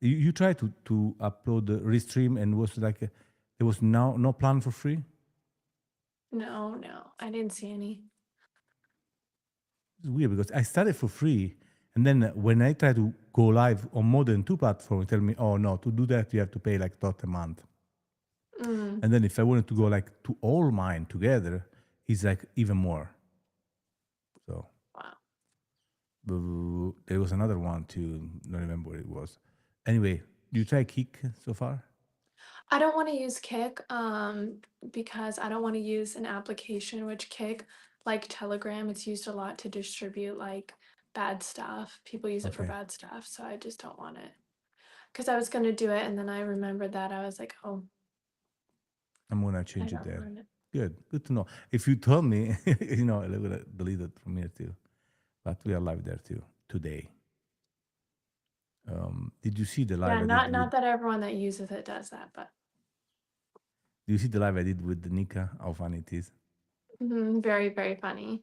You tried to upload the restream and was like there was no plan for free. No, I didn't see any. It's weird because I started for free, and then when I try to go live on more than two platforms, tell me, oh no, to do that you have to pay like dot a month. Mm, And then if I wanted to go like to all mine together, it's like even more. So wow. there was another one too. Don't remember what it was. Anyway, you try Kick so far? I don't want to use Kick because I don't want to use an application which Kick, like Telegram, it's used a lot to distribute like bad stuff. People use it for Okay, bad stuff, so I just don't want it. Because I was gonna do it and then I remembered that I was like, oh, I'm gonna I change it don't there. want it. Good to know. If you told me, I'm gonna delete it from here too. But we are live there too today. Did you see the live Yeah, I did with? not that everyone that uses it does that, but Do you see the live I did with Nika? How funny it is, very, very funny.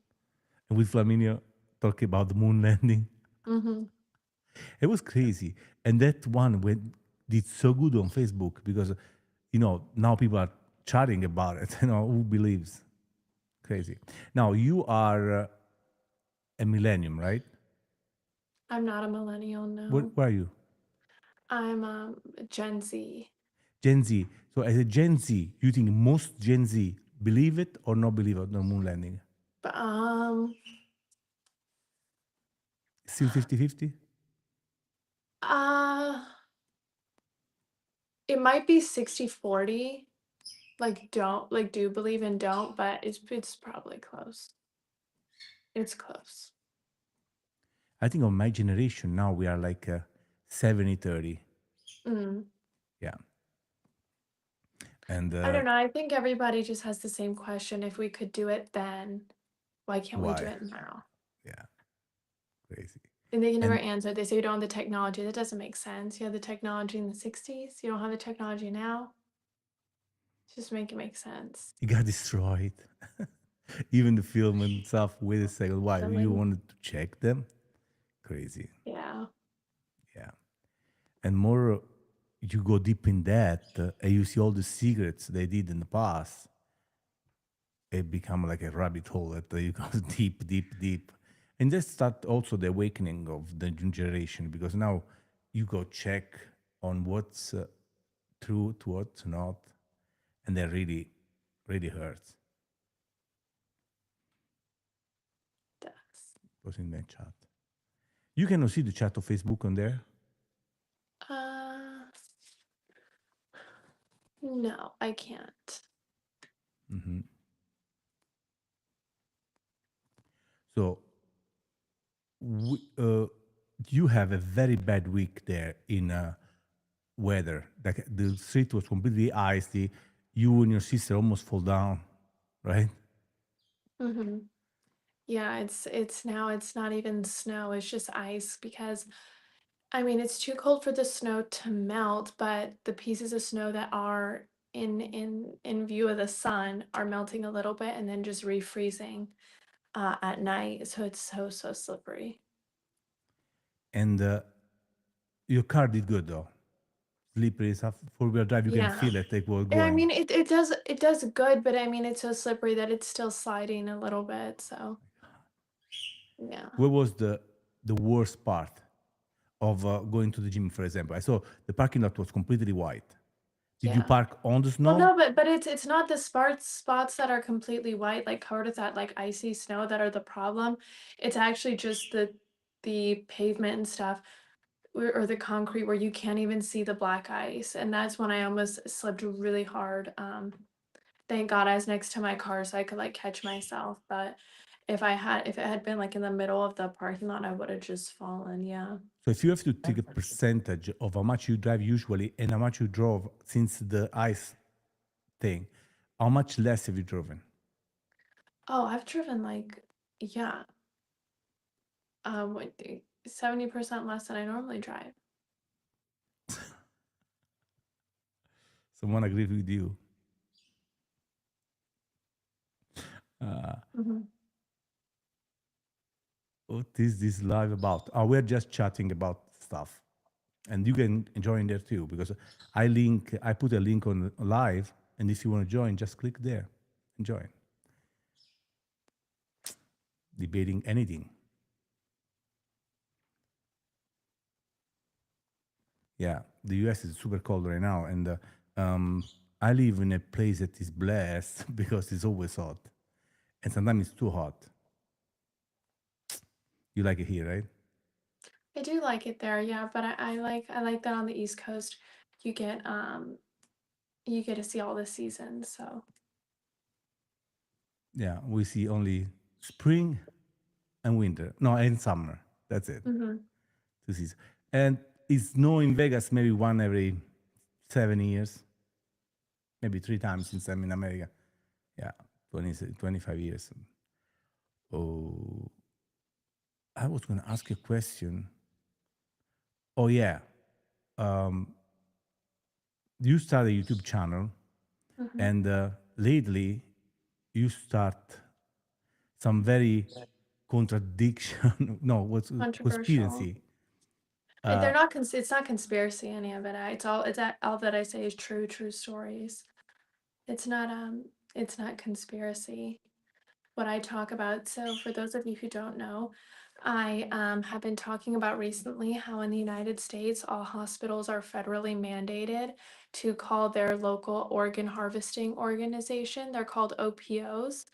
and with Flaminio talking about the moon landing. Hmm. It was crazy, and that one went did so good on Facebook because now people are chatting about it. Who believes? Crazy. Now you are a millennium, right? I'm not a millennial, What? no. Where are you? I'm Gen Z. Gen Z. So as a Gen Z, you think most Gen Z believe it or not believe it, the moon landing? But Still 50-50? uh it might be 60-40. Like don't like do believe and don't, but it's probably close. It's close. I think on my generation now we are like 70-30. Mm. Yeah. And I don't know. I think everybody just has the same question. If we could do it then, why can't we do why? it now? Yeah, crazy. And they can never And answer. They say you don't have the technology. That doesn't make sense. You have the technology in the 60s. You don't have the technology now. Just make it make sense. it got destroyed. Even the film and stuff. Wait a second. Why? You Really? wanted to check them? Crazy. Yeah. Yeah. And more you go deep in that and you see all the secrets they did in the past, it become like a rabbit hole that you go deep, deep, deep. And that's start also the awakening of the new generation because now you go check on what's true to what's not, and that really, really hurts. Does. Was in the chat. You cannot see the chat of Facebook on there. Uh, no, I can't. Hmm. So you have a very bad week there in weather. Like the street was completely icy. You and your sister almost fall down, right? Hmm. Yeah, it's now it's not even snow, it's just ice because I mean it's too cold for the snow to melt, but the pieces of snow that are in view of the sun are melting a little bit and then just refreezing at night. So it's so slippery. And your car did good though. Slippery stuff. Four-wheel drive, you can Yeah. feel it. Like we're And I going. mean it does good, but I mean it's so slippery that it's still sliding a little bit. So yeah. What was the worst part of going to the gym? For example, I saw the parking lot was completely white. Did you Yeah. park on the Well, snow? no, but it's not the spots that are completely white, like covered with that like icy snow that are the problem. It's actually just the pavement and stuff or the concrete where you can't even see the black ice. And that's when I almost slipped really hard. Thank God I was next to my car so I could like catch myself. But if it had been like in the middle of the parking lot, I would have just fallen. Yeah. So if you have to take a percentage of how much you drive usually and how much you drove since the ice thing, how much less have you driven? Oh, I've driven like yeah, 70% less than I normally drive. Someone agrees with you. Uh, Mhm. what is this live about? Oh, we're just chatting about stuff. and you can join there too because I put a link on live, and if you want to join, just click there and join. Debating anything. Yeah, the US is super cold right now, and I live in a place that is blessed because it's always hot, and sometimes it's too hot. You like it here, right? I do like it there, yeah, but I like that on the East Coast you you get to see all the seasons, so Yeah, we see only spring and winter. No, and summer. That's it. mhm. 2 seasons. And it's snow in Vegas maybe one every 7 years, maybe 3 times since I'm in America. Yeah, 25 years. Oh, I was going to ask you a question. Oh, yeah. Um, you start a YouTube channel, Mhm. and lately you start some very contradiction. No, what's Controversial. conspiracy? They're Uh, not it's not conspiracy, any of it. All that I say is true stories. It's not it's not conspiracy what I talk about. So for those of you who don't know, I have been talking about recently how in the United States all hospitals are federally mandated to call their local organ harvesting organization. They're called OPOs.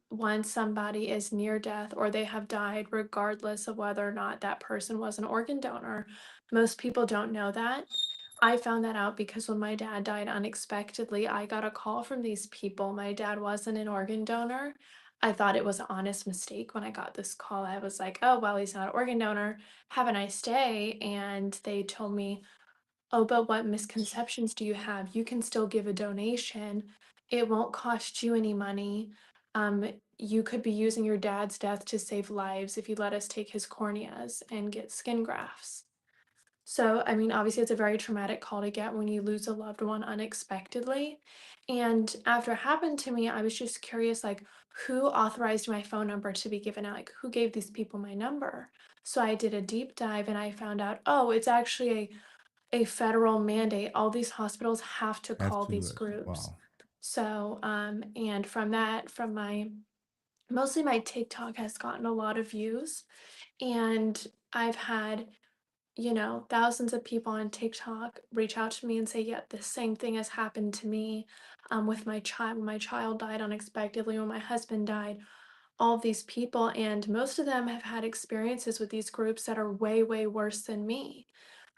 Once somebody is near death or they have died, regardless of whether or not that person was an organ donor. Most people don't know that. I found that out because when my dad died unexpectedly, I got a call from these people. My dad wasn't an organ donor. I thought it was an honest mistake when I got this call. I was like, oh, well, he's not an organ donor. Have a nice day. And they told me, oh, but what misconceptions do you have? You can still give a donation. It won't cost you any money. You could be using your dad's death to save lives if you let us take his corneas and get skin grafts. So, I mean, obviously, it's a very traumatic call to get when you lose a loved one unexpectedly. And after it happened to me, I was just curious, like, who authorized my phone number to be given out? Like, who gave these people my number? So I did a deep dive and I found out, oh, it's actually a federal mandate. All these hospitals have to have call to do these it. groups. Wow. So, and from that, from my mostly my TikTok has gotten a lot of views, and I've had, thousands of people on TikTok reach out to me and say, yeah, the same thing has happened to me with my child. When my child died unexpectedly, when my husband died, all of these people, and most of them have had experiences with these groups that are way, way worse than me.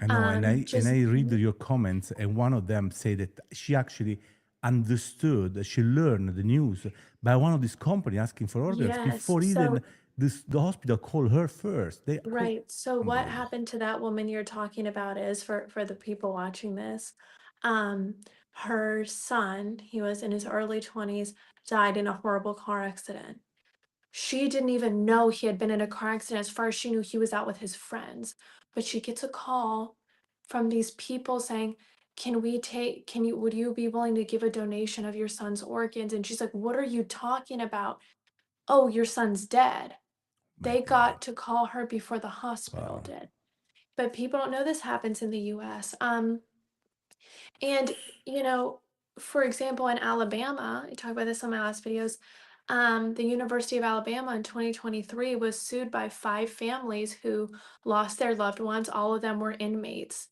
I know, and Just I read your comments, and one of them say that she actually understood, she learned the news by one of these company asking for organs yes. before even So the hospital called her first. They call right. So what unbelievable. happened to that woman you're talking about is for the people watching this, her son, he was in his early 20s, died in a horrible car accident. She didn't even know he had been in a car accident. As far as she knew, he was out with his friends. But she gets a call from these people saying, would you be willing to give a donation of your son's organs? And she's like, what are you talking about? Oh, your son's dead. My They God. got to call her before the hospital Wow. did. But people don't know this happens in the US. And, you know, for example, in Alabama, I talk about this on my last videos. The University of Alabama in 2023 was sued by 5 families who lost their loved ones. All of them were inmates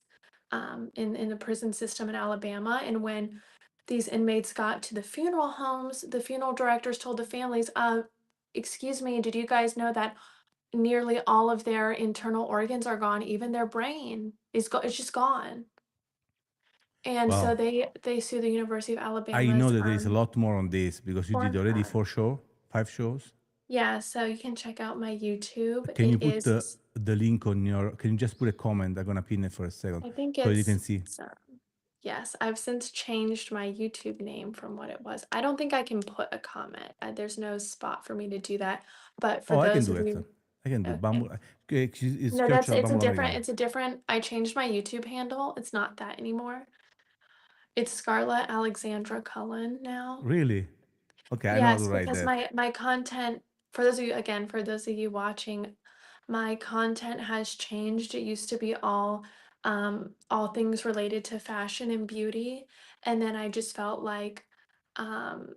in the prison system in Alabama. And when these inmates got to the funeral homes, the funeral directors told the families, excuse me, did you guys know that nearly all of their internal organs are gone, even their brain it's just gone. And so Wow. they sue the University of I know Alabama's, that there is a lot more on this because you did for already that. 5 shows. Yeah, so you can check out my YouTube. Can you It put is the link on your? Can you just put a comment? I'm gonna pin it for a second I think so you can it's see. yes, I've since changed my YouTube name from what it was. I don't think I can put a comment. There's no spot for me to do that. But for Oh, I can those do of it. you, I can do it. okay. Bamboo. It's No, that's Bamboo Americano. it's a different I changed my YouTube handle. It's not that anymore. It's Scarlett Alexandra Cullen now. Really? Okay, I know how to Yes, write because that. my content, for those of you, again, for those of you watching, my content has changed. It used to be all all things related to fashion and beauty. And then I just felt like um,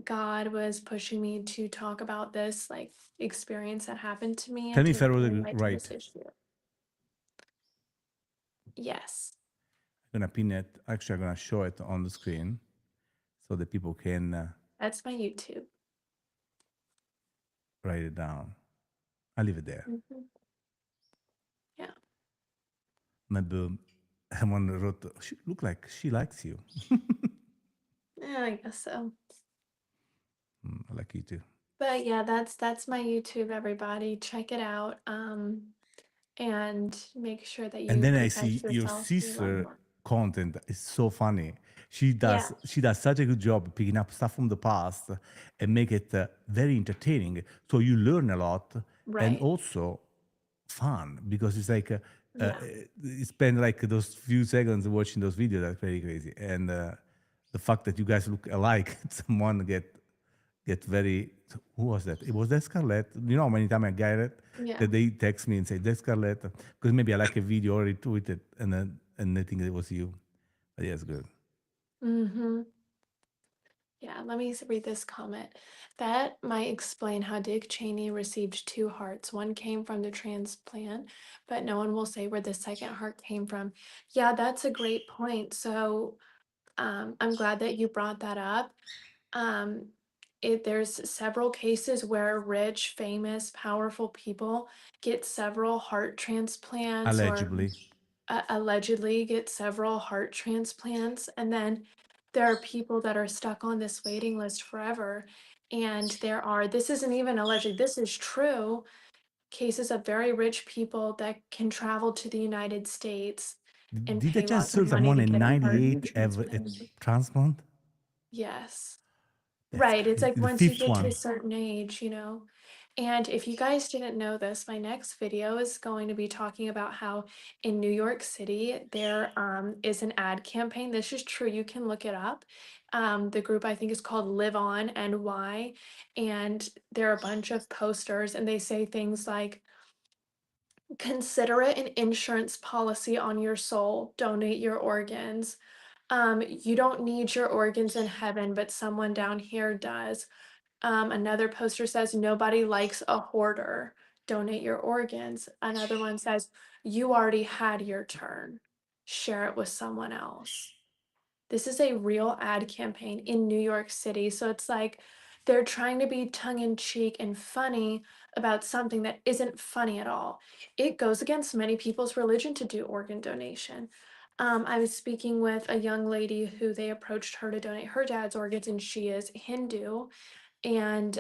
God was pushing me to talk about this like experience that happened to me Tell and me to if I wrote bring it light to this right. issue. Yes, I'm gonna pin it. Actually, I'm gonna show it on the screen so that people can that's my YouTube. write it down. I'll leave it there. Mhm. Yeah, Maybe someone wrote, she look like she likes you. yeah, I guess so. I like you too. But yeah, that's my YouTube, everybody. Check it out. And make sure that And you then I protect see your yourself, your loved sister one. content is so funny. She Yeah, does such a good job picking up stuff from the past and make it very entertaining. So you learn a lot and right. also fun because it's like Yeah. you spend like those few seconds watching those videos. That's very crazy. And the fact that you guys look alike, someone get very. Who was that? It was that Scarlett. You know how many times I get it Yeah. that they text me and say that's Scarlett because maybe I like a video or retweet it and they think it was you. But yeah, it's good. Mm-hmm. Yeah, let me read this comment. That might explain how Dick Cheney received two hearts. One came from the transplant, but no one will say where the second heart came from. Yeah, that's a great point. So, I'm glad that you brought that up. Um, there's several cases where rich, famous, powerful people get several heart transplants or Allegedly. allegedly get several heart transplants. And then there are people that are stuck on this waiting list forever. And this isn't even alleged, this is true, cases of very rich people that can travel to the United States and Did I pay just lots of saw money someone to in get a heart 98 have a transplant. transplant? Yes. That's Right, it's crazy. like The once you fifth get to a one. certain age, and if you guys didn't know this, my next video is going to be talking about how in New York City there is an ad campaign. This is true, you can look it up. The group I think is called Live On NY, and there are a bunch of posters, and they say things like, consider it an insurance policy on your soul, donate your organs. You don't need your organs in heaven, but someone down here does. Another poster says, nobody likes a hoarder. Donate your organs. Another one says, you already had your turn. Share it with someone else. This is a real ad campaign in New York City. So it's like they're trying to be tongue in cheek and funny about something that isn't funny at all. It goes against many people's religion to do organ donation. I was speaking with a young lady who they approached her to donate her dad's organs, and she is Hindu, and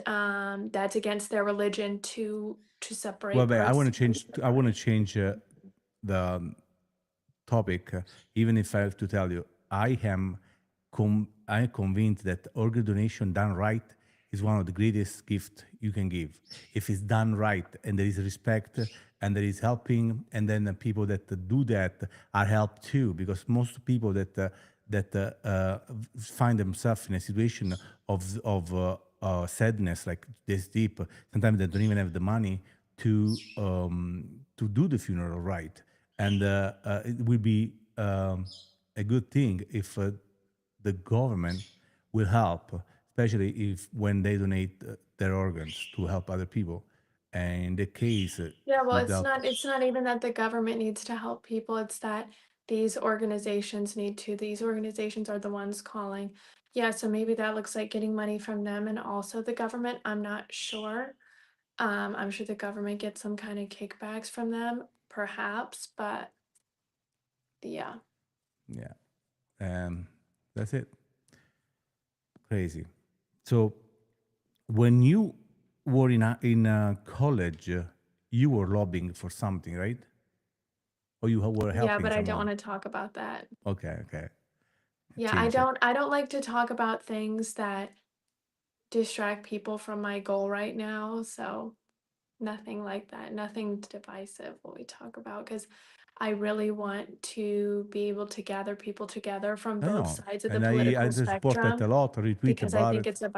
that's against their religion to Well, separate but I want to proceeds. change. I want to change the topic. Even if I have to tell you, I am convinced that organ donation done right is one of the greatest gifts you can give. If it's done right and there is respect and there is helping, and then the people that do that are helped too, because most people that find themselves in a situation of sadness like this deep, sometimes they don't even have the money to do the funeral right, and it would be a good thing if the government will help, especially if when they donate their organs to help other people. And in the case, Yeah, well, would help. it's not even that the government needs to help people, it's that these organizations need to. These organizations are the ones calling. Yeah, so maybe that looks like getting money from them and also the government. I'm not sure. I'm sure the government gets some kind of kickbacks from them, perhaps, but yeah. Yeah, that's it. Crazy. So when you were in college, you were lobbying for something, right? Or you were Yeah, helping but I don't want someone. to talk about that. Okay, okay. Yeah, Change it. I don't like to talk about things that distract people from my goal right now, so nothing like that. Nothing divisive what we talk about because I really want to be able to gather people together from I both know, sides of the and I political just support that a spectrum lot. Retweet because I about think it. it's a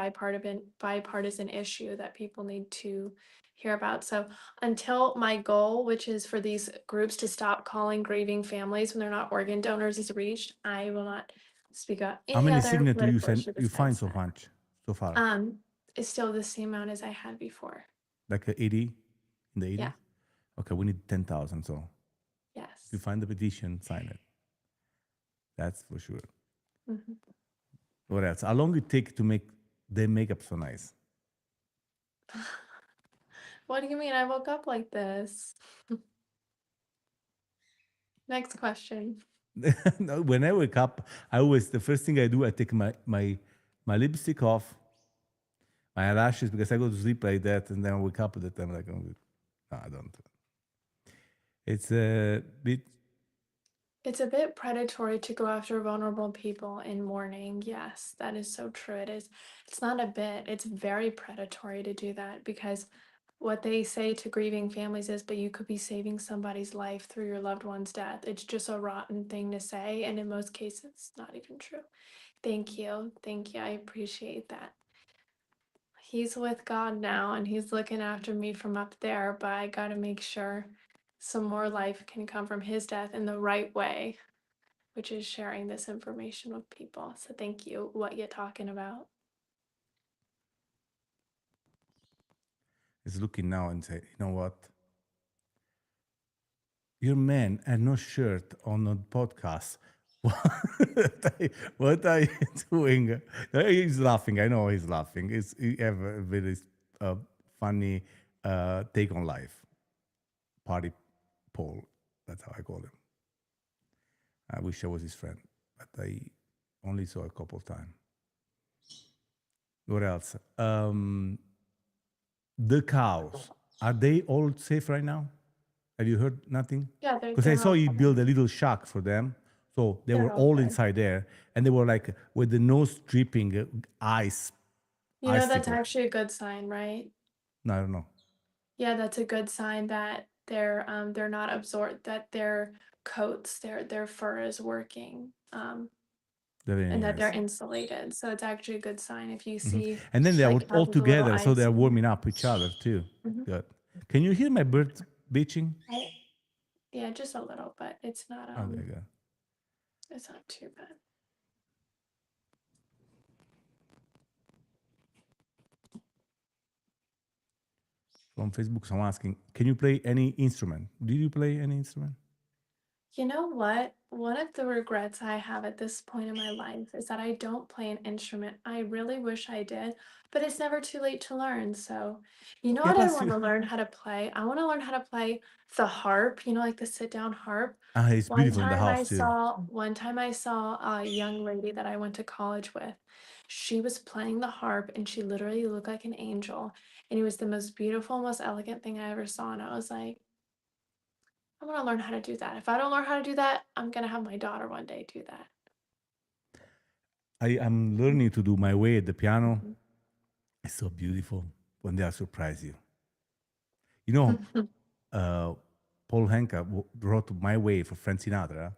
bipartisan issue that people need to hear about. So until my goal, which is for these groups to stop calling grieving families when they're not organ donors, is reached, I will not speak about How any many other signatures you political send? issue You find besides so that. much so far? It's still the same amount as I had before. Like 80 in the Yeah. 80s? Okay, we need 10,000. So if you Yes. find the petition, sign it. That's for sure. Mhm. What else? How long it take to make the makeup so nice? What do you mean? I woke up like this. Next question. No, when I wake up, I always the first thing I do, I take my lipstick off, my eyelashes because I go to sleep like that, and then I wake up at the time like, oh, no, I don't. It's a bit. It's a bit predatory to go after vulnerable people in mourning. Yes, that is so true. It is. It's not a bit. It's very predatory to do that because what they say to grieving families is, but you could be saving somebody's life through your loved one's death. It's just a rotten thing to say, and in most cases, it's not even true. Thank you. Thank you. I appreciate that. He's with God now and he's looking after me from up there, but I got to make sure some more life can come from his death in the right way, which is sharing this information with people. So thank you. What you talking about? Is looking now and say, you know what? Your man had no shirt on a podcast. What are you doing? He's laughing. I know he's laughing. He have a very uh, funny take on life. Party Paul. That's how I call him. I wish I was his friend, but I only saw a couple of times. What else? The cows. Are they all safe right now? Have you heard nothing? Yeah, Because I they're saw all you build a fine. little shack for them. So they were They're all all good. inside there, and they were like with the nose dripping ice, You know, that's icicle. actually a good sign, right? No, I don't know. Yeah, that's a good sign that they're not absorbed, that their coats, their fur is working. They're very And that they're nice. insulated. So it's actually a good sign if you Mhm. see And then they're like all cows with a little together, so ice they're in them. warming up each other too. Mhm. Good. Can you hear my bird bitching? Yeah, just a little, but Okay, good. it's not too bad. From Facebook, someone asking, can you play any instrument? Did you play any instrument? You know what? One of the regrets I have at this point in my life is that I don't play an instrument. I really wish I did, but it's never too late to learn. So, you know Yeah, what I plus want to learn how to play? I want to learn how to play the harp, you know, like the sit-down harp. it's beautiful in the house too. One time I saw a young lady that I went to college with. She was playing the harp and she literally looked like an angel. And it was the most beautiful, most elegant thing I ever saw. And I was like, I want to learn how to do that. If I don't learn how to do that, I'm going to have my daughter one day do that. I'm learning to do my way at the piano. Mhm. It's so beautiful when they surprise you. You know, Paul Henke wrote My Way for Frank Sinatra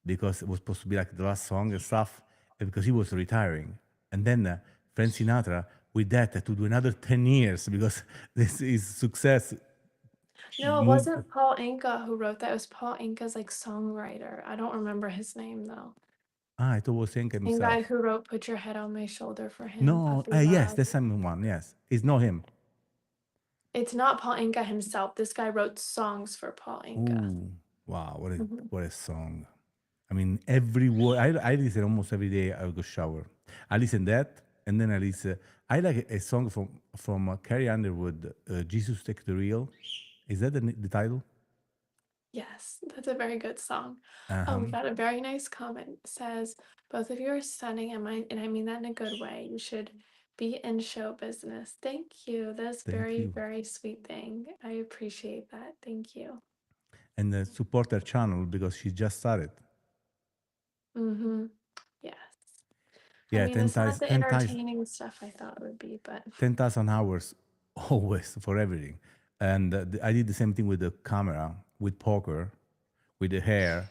because it was supposed to be like the last song and stuff, and because he was retiring. And then Frank Sinatra, with that, had to do another 10 years because this is success No, it moved. wasn't Paul Anka who wrote that. It was Paul Anka's like songwriter. I don't remember his name though. I thought it was Henke Same guy himself. who wrote Put Your Head on My Shoulder for him, No, Puppy yes, Love. that's someone, yes. It's not him. It's not Paul Anka himself. This guy wrote songs for Paul Anka. Ooh, wow, Mhm. what a song. I mean, every word, I listen almost every day I go shower. I listen that, and then I listen, I like a song from Carrie Underwood, Jesus Take the Real. Is that the title? Yes, that's a very good song. Oh, Uh-huh. we got a very nice comment. It says, both of you are stunning, and I mean that in a good way. You should be in show business. Thank you. That's Thank very, you. very sweet thing. I appreciate that. Thank you. And support her channel because she just started. Mm-hmm. Yes. I Yeah, mean, it's not the 10,000 entertaining stuff I thought it would be, but 10,000 hours always for everything. And I did the same thing with the camera, with poker. with the hair.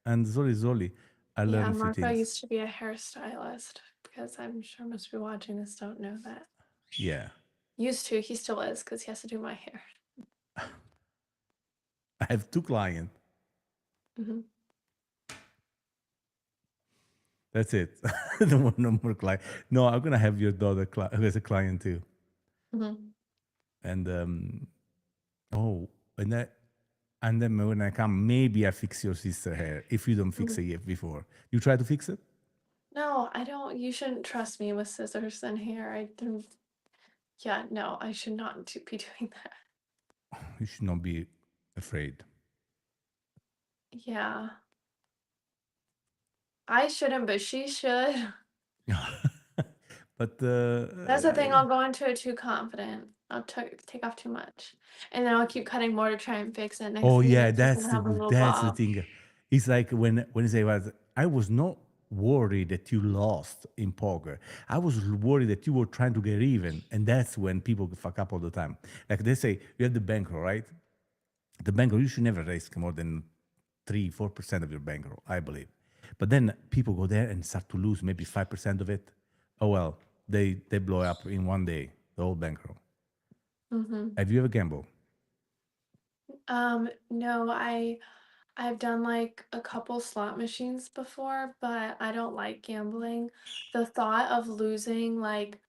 And slowly, I Yeah, learned a few Marco things. used to be a hairstylist because I'm sure most people watching this don't know that. Yeah. Used to, he still is because he has to do my hair. I have 2 clients. Hmm. That's it. No more client. No, I'm gonna have your daughter as a client too. Hmm. And oh, and that, and then when I come, maybe I fix your sister hair if you don't fix Hmm. it yet before. You try to fix it? No, I don't. You shouldn't trust me with scissors and hair. I don't. Yeah, no, I should not be doing that. You should not be afraid. Yeah, I shouldn't, but she should. But That's the thing. I'll go into it too confident. I'll take off too much, and then I'll keep cutting more to try and fix it. Next oh thing you know, yeah, she's gonna have a little that's the bob. thing. It's like when I was not worried that you lost in poker. I was worried that you were trying to get even, and that's when people fuck up all the time. Like they say, you have the bankroll, right? The bankroll, you should never risk more than 3-4% of your bankroll, I believe. But then people go there and start to lose maybe 5% of it. Oh well, they blow up in one day the whole bankroll. Hmm. Have you ever gambled? No, I've done like a couple slot machines before, but I don't like gambling. The thought of losing like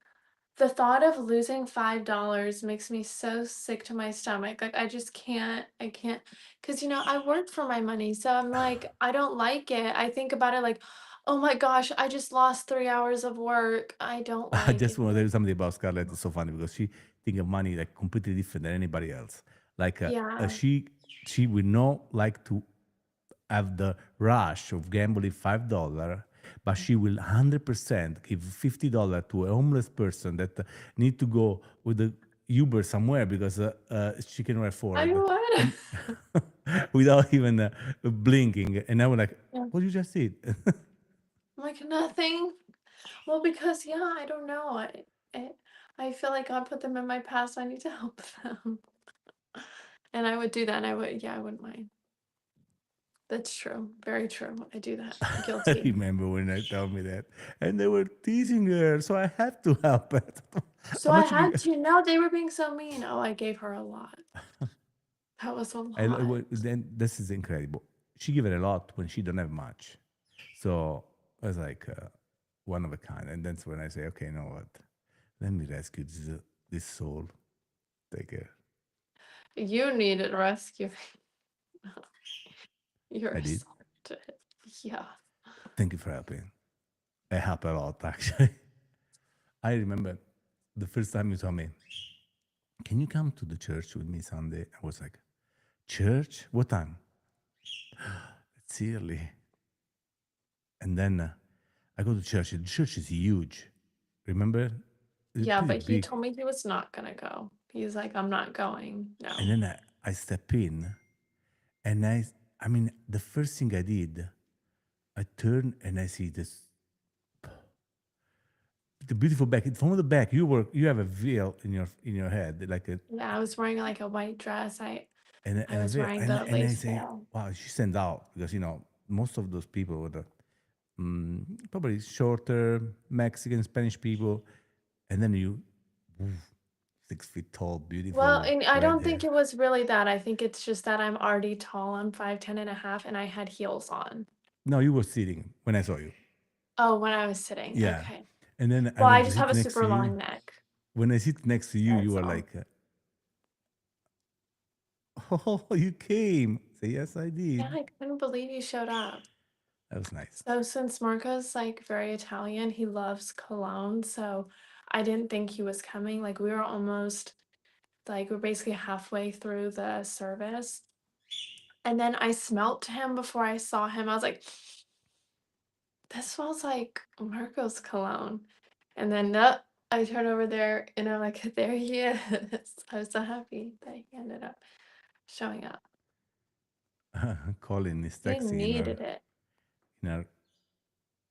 the thought of losing $5 makes me so sick to my stomach. Like I can't because I work for my money. So I'm like, I don't like it. I think about it like, oh my gosh, I just lost 3 hours of work. I don't I like just it. want to tell you something about Scarlett. It's so funny because she think of money like completely different than anybody else. Like Yeah. she would not like to have the rush of gambling $5, but she will 100% give $50 to a homeless person that need to go with the Uber somewhere because she cannot I afford, would. and without even blinking. And I was like, Yeah. "What you just did?" Like nothing. Well, because yeah, I don't know. I I feel like God put them in my past. I need to help them. And I would do that. And I wouldn't mind. That's true. Very true. I do that. I Guilty. remember when I told me that, and they were teasing her, so I had to help it. So How I much you had give? to. No, they were being so mean. Oh, I gave her a lot. That was a lot. Then this is incredible. She give it a lot when she don't have much. So I was like one of a kind. And that's when I say, okay, you know what? Let me rescue this soul. Take care. You needed rescuing. You're I did. assaulted. Yeah. Thank you for helping. I help a lot, actually. I remember the first time you told me, can you come to the church with me Sunday? I was like, church? What time? It's early. And then I go to church. The church is huge. Remember? It's Yeah, pretty but he big. told me he was not gonna go. He's like, I'm not going. And No. then I step in, and I mean, the first thing I did, I turn and I see the beautiful back. From the back, you have a veil in your head, like a Yeah, I was wearing like a white dress. I and a was veil, wearing the and I lace say, veil. wow, she stands out because most of those people were probably shorter Mexican, Spanish people, and then you, woof, 6 feet tall, Well, beautiful and I red don't think hair. it was really that. I think it's just that I'm already tall. I'm 5'10" and a half, and I had heels on. No, you were sitting when I saw you. Oh, when I was sitting. Yeah, Okay. and then I Well, I went to just have sit a next to super you. long neck. When I sit next to you, you That's were all. like, "Oh, you came." Say, "Yes, I Yeah, did." I couldn't believe you showed up. That was nice. So since Marco's like very Italian, he loves cologne. So I didn't think he was coming. Like we were almost we're basically halfway through the service. And then I smelt him before I saw him. I was like, this smells like Marco's cologne. And then I turn over there and I'm like, there he is. I was so happy that he ended up showing up. Colin is He texting needed it. in our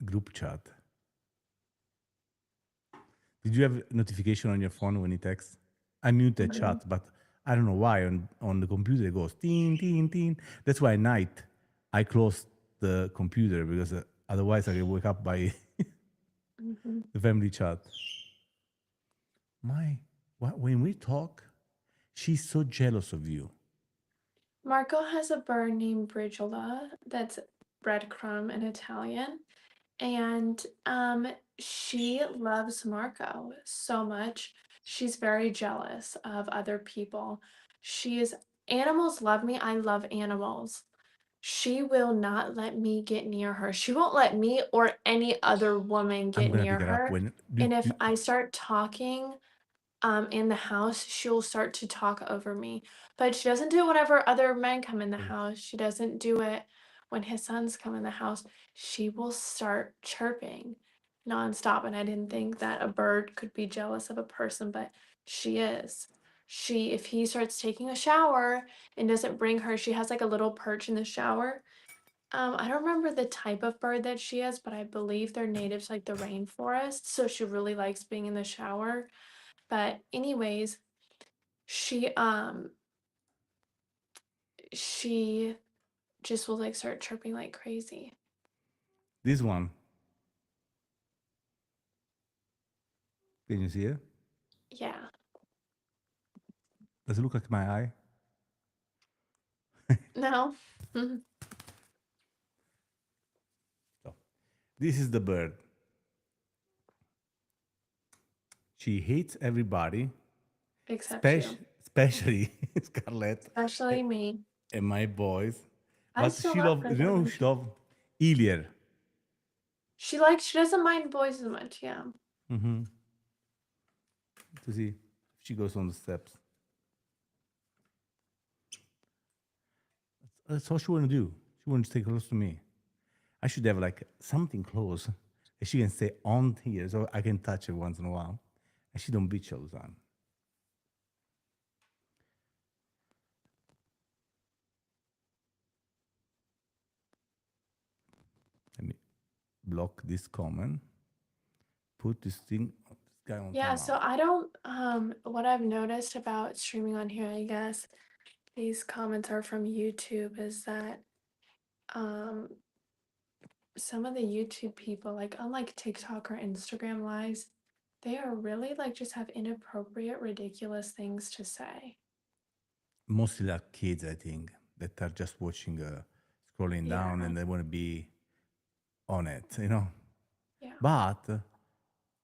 group chat. Did you have notification on your phone when he texts? I mute the Mhm. chat, but I don't know why on the computer it goes teen teen teen. That's why at night I closed the computer because otherwise I get wake up by Mhm. the family chat. When we talk, she's so jealous of you. Marco has a bird named Brigiola that's breadcrumb in Italian. And she loves Marco so much. She's very jealous of other people. She is Animals love me. I love animals. She will not let me get near her. She won't let me or any other woman I'm get gonna near pick her up her. when And if I start talking in the house, she'll start to talk over me. But she doesn't do it whenever other men come in the house. She doesn't do it when his sons come in the house. She will start chirping nonstop. And I didn't think that a bird could be jealous of a person, but she is. If he starts taking a shower and doesn't bring her, she has like a little perch in the shower. I don't remember the type of bird that she is, but I believe they're natives like the rainforest. So she really likes being in the shower. But anyways, she um she just will like start chirping like crazy. this one. Can you see it? Yeah. Does it look like my eye? No. Mhm. So, this is the bird. She hates everybody, Except you. especially Scarlett Especially me. and my boys. I But still she love love, her you know though. who she love? Ilier. She doesn't mind boys as much, yeah. Mm-hmm. To see if she goes on the steps. That's all she want to do. She wants to stay close to me. I should have like something close that she can stay on here so I can touch her once in a while. And she don't bitch all the time. Let me block this comment. Put this guy on Yeah, so timeout. I don't what I've noticed about streaming on here, I guess these comments are from YouTube, is that um some of the YouTube people, like unlike TikTok or Instagram lives, they are really like just have inappropriate, ridiculous things to say. Mostly like kids, I think, that are just watching, scrolling down, Yeah, and they want to be on it. yeah. But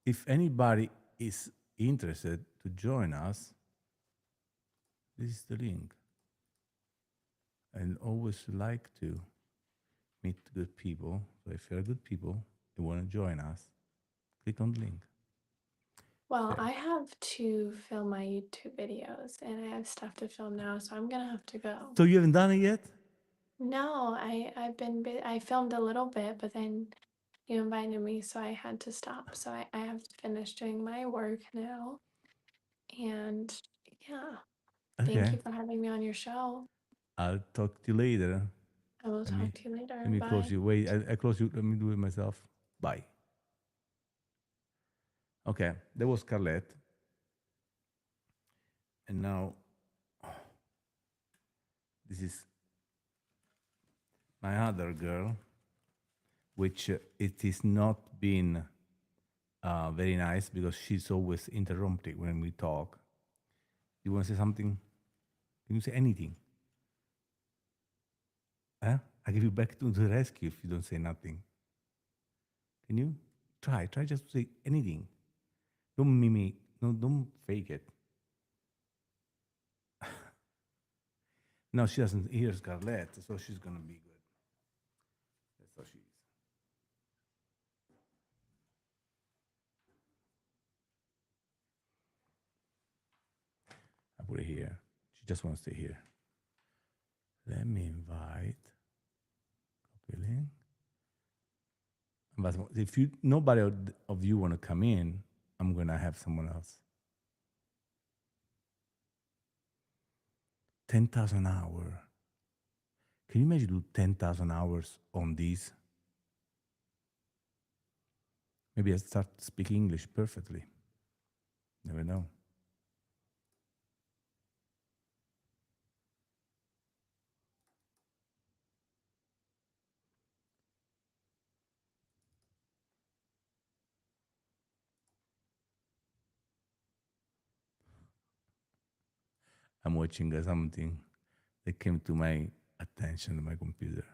if anybody is interested to join us, this is the link. And always like to meet good people. So if you're good people, you want to join us, click on the link. Well, There. I have to film my YouTube videos and I have stuff to film now, so I'm gonna have to go. So you haven't done it yet? No, I filmed a little bit, but then you invited me, so I had to stop. So I have to finish doing my work now. And yeah, thank Okay. you for having me on your show. I'll talk to you later. I will Let me talk to you later. let me close Bye. you. Wait, I close you. Let me do it myself. Bye. Okay, that was Scarlett. And now this is my other girl, which it is not been very nice because she's always interrupting when we talk. You want to say something? Can you say anything? Huh? I give you back to the rescue if you don't say nothing. Can you try? Try just to say anything. Don't mimic. No, don't fake it. No, she doesn't hear Scarlett, so she's gonna be good. That's how she is. I put it here. She just wants to stay here. Let me invite. Copy link. But if nobody of you want to come in, I'm gonna have someone else. 10,000 hours. Can you imagine do 10,000 hours on these? Maybe I start speaking English perfectly. Never know. I'm watching something that came to my attention on my computer.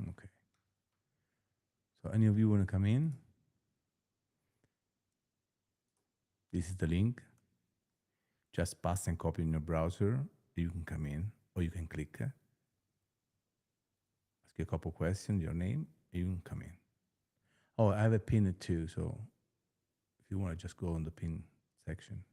Okay. So any of you want to come in? This is the link. Just paste and copy in your browser. You can come in, or you can click. Ask you a couple questions, your name, you can come in. Oh, I have a pin too, so if you want to just go on the pin section.